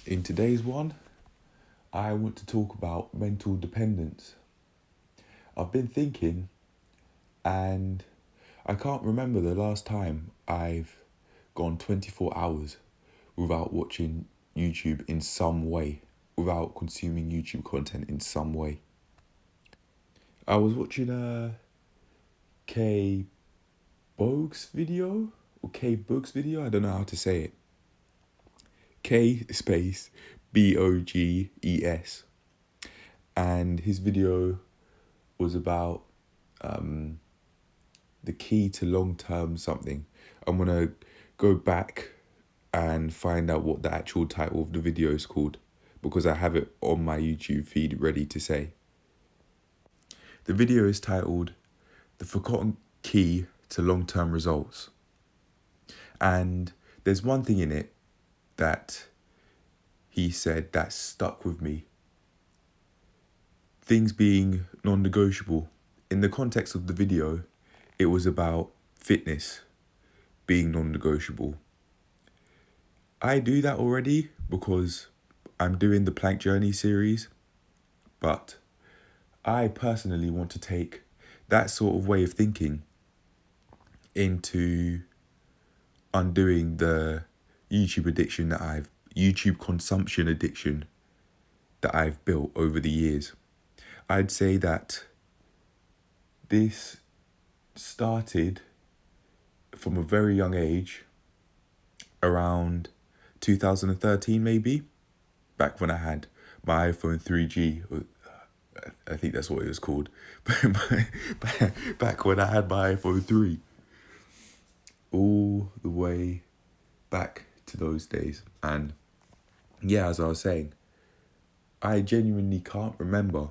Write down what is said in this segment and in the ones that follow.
In today's one, I want to talk about mental dependence. I've been thinking, and I can't remember the last time I've gone 24 hours without watching YouTube in some way, without consuming YouTube content in some way. I was watching a K Bogues video, or K Books video, I don't know how to say it. K space Boges. And his video was about the key to long-term something. I'm going to go back and find out what the actual title of the video is called, because I have it on my YouTube feed ready to say. The video is titled The Forgotten Key to Long-Term Results. And there's one thing in it that he said that stuck with me. Things being non-negotiable. In the context of the video, it was about fitness being non-negotiable. I do that already because I'm doing the Plank Journey series, but I personally want to take that sort of way of thinking into undoing the YouTube consumption addiction that I've built over the years. I'd say that this started from a very young age, around 2013 maybe, back when I had my iPhone 3G. I think that's what it was called. Back when I had my iPhone 3. All the way back to those days. And yeah, as I was saying, I genuinely can't remember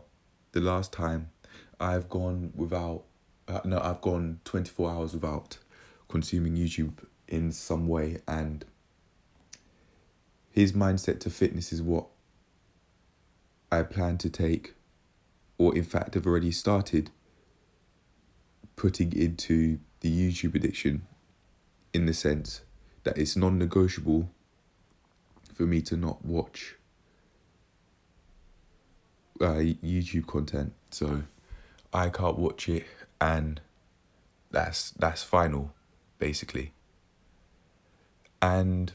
the last time I've gone 24 hours without consuming YouTube in some way. And his mindset to fitness is what I plan to take, or in fact have already started putting into the YouTube addiction, in the sense that it's non-negotiable for me to not watch YouTube content. So I can't watch it, and that's final, basically. And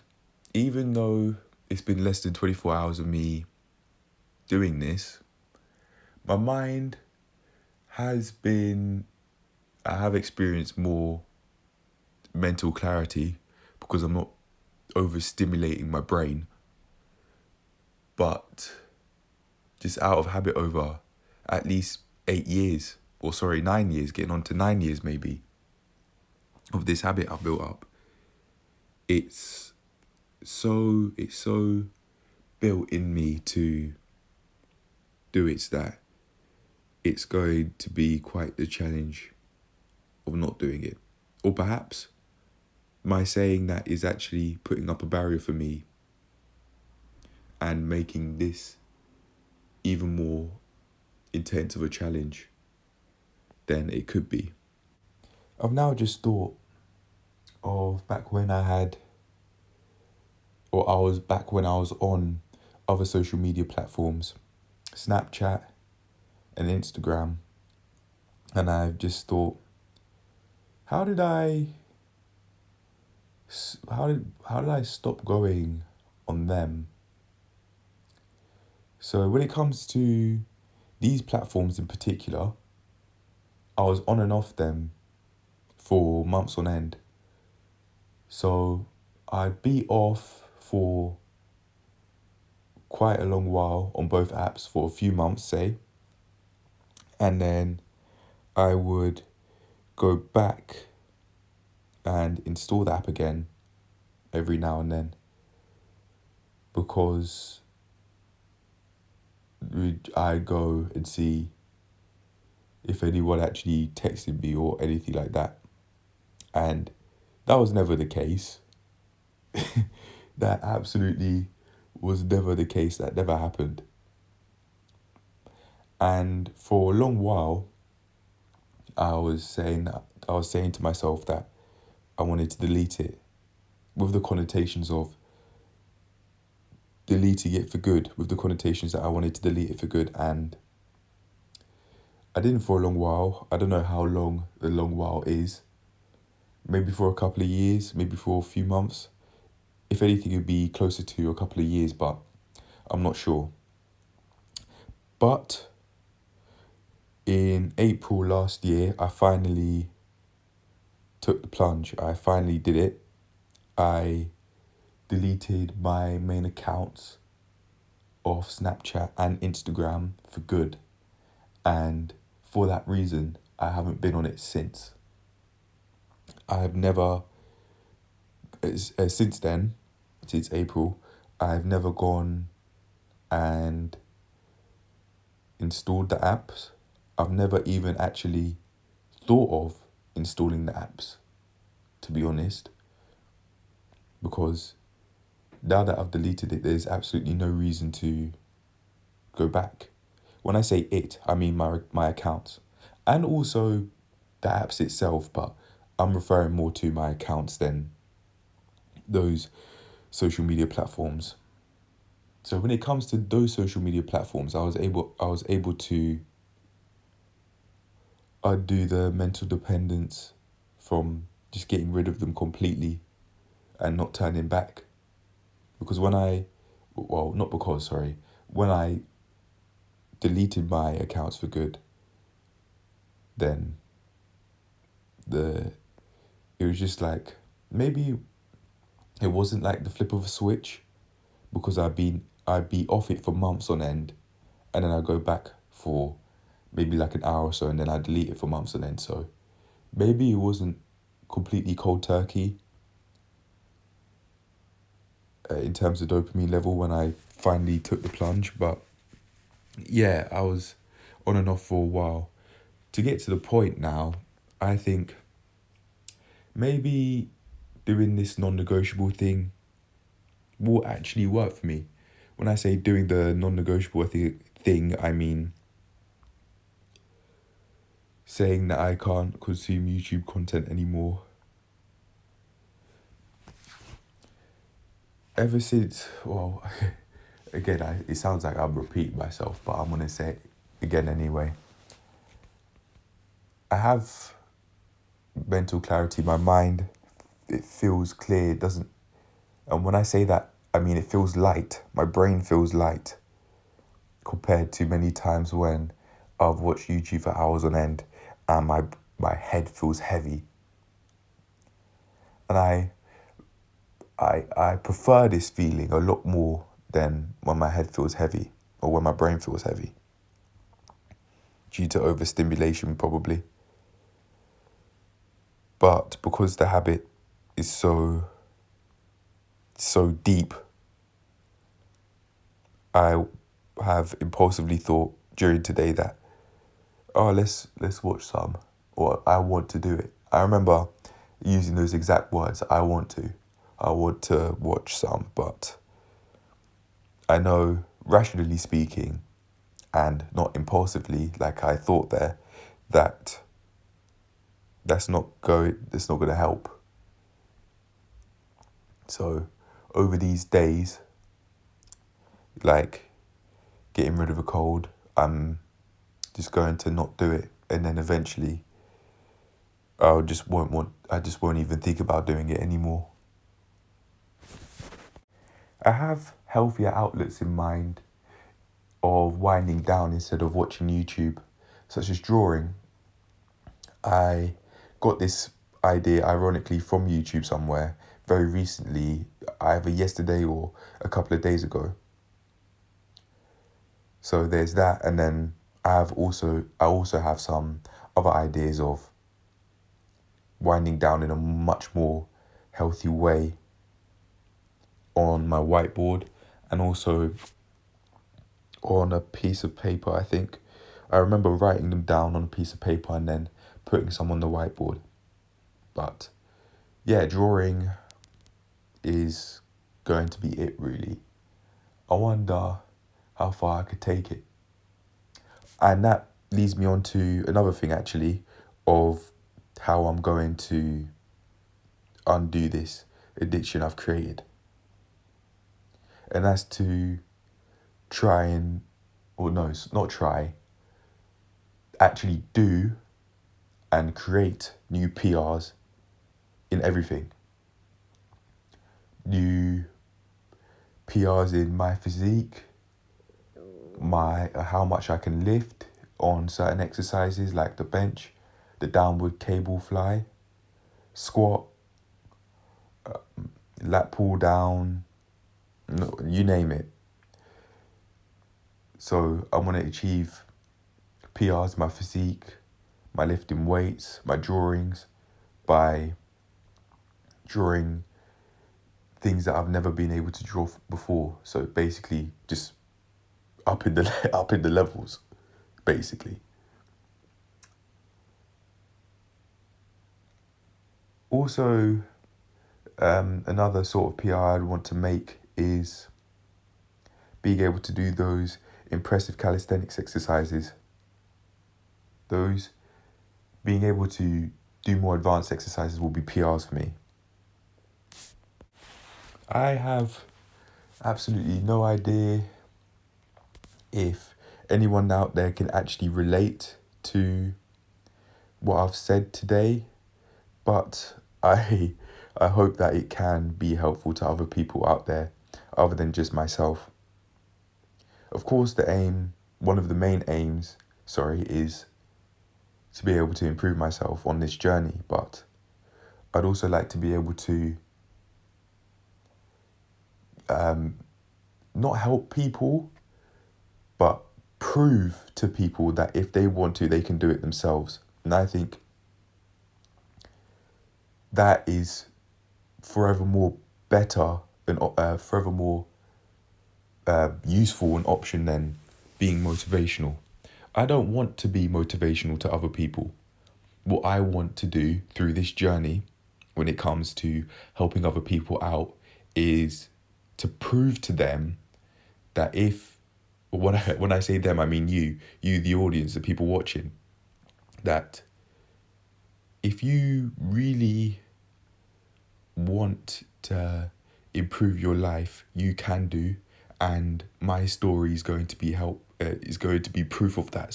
even though it's been less than 24 hours of me doing this, my mind I have experienced more mental clarity because I'm not overstimulating my brain. But just out of habit, over at least 9 years, getting on to 9 years maybe, of this habit I've built up, it's so built in me to do it that it's going to be quite the challenge of not doing it. Or perhaps my saying that is actually putting up a barrier for me and making this even more intense of a challenge than it could be. I've now just thought of back when I was on other social media platforms, Snapchat and Instagram, and I've just thought, how did I stop going on them? So when it comes to these platforms in particular, I was on and off them for months on end. So I'd be off for quite a long while on both apps, for a few months, say. And then I would go back and install the app again every now and then, because I go and see if anyone actually texted me or anything like that. And that was never the case. That absolutely was never the case. That never happened. And for a long while, I was saying to myself that I wanted to delete it, with the connotations of deleting it for good, with the connotations that I wanted to delete it for good. And I didn't for a long while. I don't know how long the long while is. Maybe for a couple of years, maybe for a few months. If anything, it'd be closer to a couple of years, but I'm not sure. But in April last year, I finally took the plunge. I finally did it. I deleted my main accounts of Snapchat and Instagram for good. And for that reason, I haven't been on it since. I've never, since then, since April, I've never gone and installed the apps. I've never even actually thought of installing the apps, to be honest, because now that I've deleted it, there's absolutely no reason to go back. When I say it, I mean my accounts and also the apps itself, but I'm referring more to my accounts than those social media platforms. So when it comes to those social media platforms, I was able to undo the mental dependence from just getting rid of them completely and not turning back. Because when I deleted my accounts for good, then it was just like, maybe it wasn't like the flip of a switch, because I'd be off it for months on end, and then I'd go back for maybe like an hour or so, and then I'd delete it for months on end. So maybe it wasn't completely cold turkey in terms of dopamine level when I finally took the plunge, but yeah, I was on and off for a while. To get to the point now, I think maybe doing this non-negotiable thing will actually work for me. When I say doing the non-negotiable thing, I mean saying that I can't consume YouTube content anymore. Ever since, well, again, it sounds like I'm repeating myself, but I'm going to say it again anyway. I have mental clarity. My mind, it feels clear. It doesn't, and when I say that, I mean it feels light. My brain feels light compared to many times when I've watched YouTube for hours on end and my head feels heavy. And I prefer this feeling a lot more than when my head feels heavy or when my brain feels heavy, due to overstimulation probably. But because the habit is so deep, I have impulsively thought during today that, oh, let's watch some, or I want to do it. I remember using those exact words. I want to watch some, but I know, rationally speaking, and not impulsively like I thought there, that that's not going to help. So over these days, like getting rid of a cold, I'm just going to not do it, and then eventually I just won't even think about doing it anymore. I have healthier outlets in mind of winding down instead of watching YouTube, such as drawing. I got this idea ironically from YouTube somewhere very recently, either yesterday or a couple of days ago. So there's that, and then I also have some other ideas of winding down in a much more healthy way on my whiteboard, and also on a piece of paper, I think. I remember writing them down on a piece of paper and then putting some on the whiteboard. But yeah, drawing is going to be it, really. I wonder how far I could take it. And that leads me on to another thing, actually, of how I'm going to undo this addiction I've created. and that's to try and, or no, not try, actually do and create new PRs in everything. New PRs in my physique, my how much I can lift on certain exercises like the bench, the downward cable fly, squat, lat pull down, you name it. So I want to achieve PRs, my physique, my lifting weights, my drawings, by drawing things that I've never been able to draw before. So basically, just up in the levels, basically. Also, another sort of PR I'd want to make is being able to do those impressive calisthenics exercises. Those being able to do more advanced exercises will be PRs for me. I have absolutely no idea if anyone out there can actually relate to what I've said today, but I hope that it can be helpful to other people out there other than just myself. Of course, one of the main aims, is to be able to improve myself on this journey, but I'd also like to be able to not help people, but prove to people that if they want to, they can do it themselves. And I think that is forevermore better and forevermore useful an option than being motivational. I don't want to be motivational to other people. What I want to do through this journey, when it comes to helping other people out, is to prove to them that when I say them, I mean you, the audience, the people watching, that if you really want to improve your life, you can do, and my story is going to be proof of that.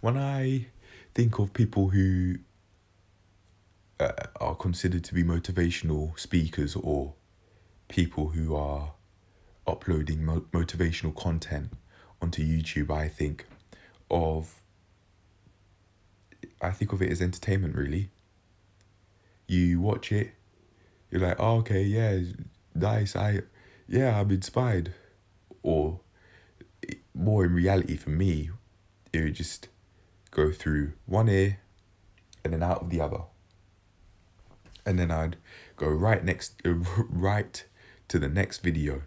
When I think of people who are considered to be motivational speakers or people who are uploading motivational content onto YouTube, I think of it as entertainment, really. You watch it, you're like, oh, okay, yeah, nice, I'm inspired. Or more in reality for me, it would just go through one ear and then out of the other. And then I'd go right to the next video.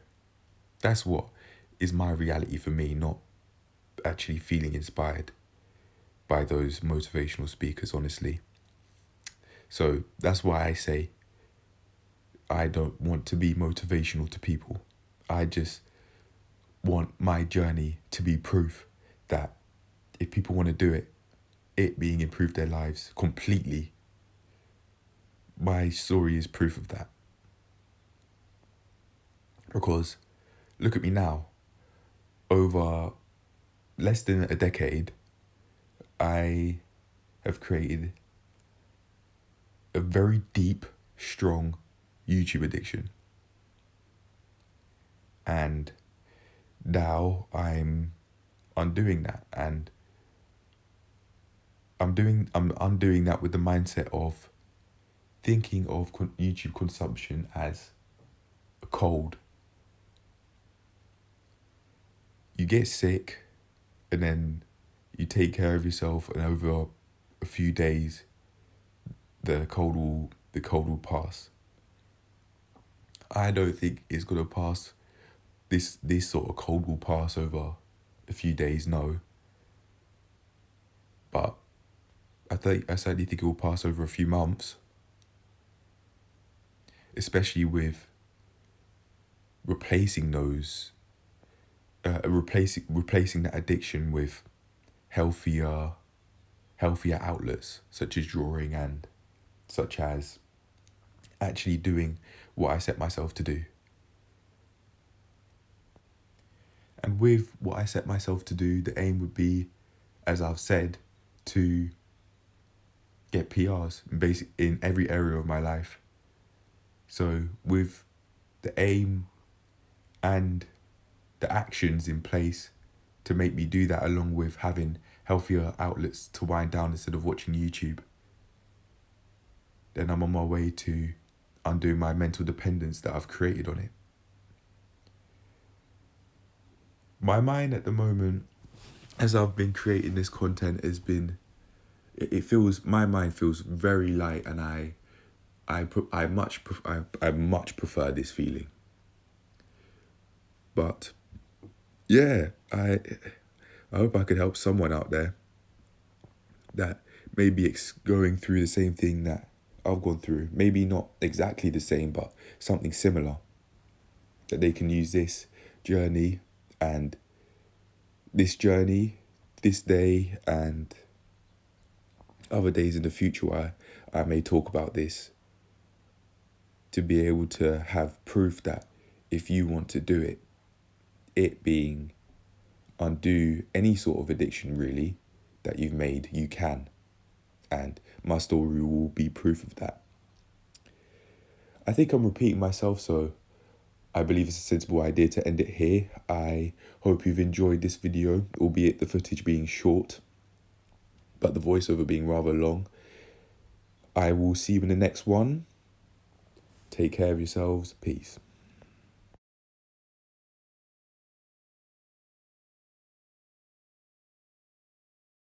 That's what is my reality for me, not actually feeling inspired by those motivational speakers, honestly. So that's why I say I don't want to be motivational to people. I just want my journey to be proof that if people want to do it being improve their lives completely. My story is proof of that. Because look at me now. Over less than a decade, I have created a very deep, strong YouTube addiction. And now I'm undoing that, and I'm undoing that with the mindset of thinking of YouTube consumption as a cold. You get sick, and then you take care of yourself, and over a few days, the cold will pass. I don't think it's gonna pass. This sort of cold will pass over a few days, no. But I certainly think it will pass over a few months, especially with replacing replacing that addiction with healthier outlets, such as drawing and such as actually doing what I set myself to do. And with what I set myself to do, the aim would be, as I've said, to get PRs in every area of my life. So with the aim and the actions in place to make me do that, along with having healthier outlets to wind down instead of watching YouTube, then I'm on my way to undo my mental dependence that I've created on it. My mind at the moment, as I've been creating this content, has been, my mind feels very light, and I much prefer this feeling. But yeah, I hope I could help someone out there that maybe going through the same thing that I've gone through. Maybe not exactly the same, but something similar. That they can use this journey, this day, and other days in the future where I may talk about this, to be able to have proof that if you want to do it being undo any sort of addiction really that you've made, you can. And my story will be proof of that. I think I'm repeating myself, so I believe it's a sensible idea to end it here. I hope you've enjoyed this video, albeit the footage being short, but the voiceover being rather long. I will see you in the next one. Take care of yourselves. Peace.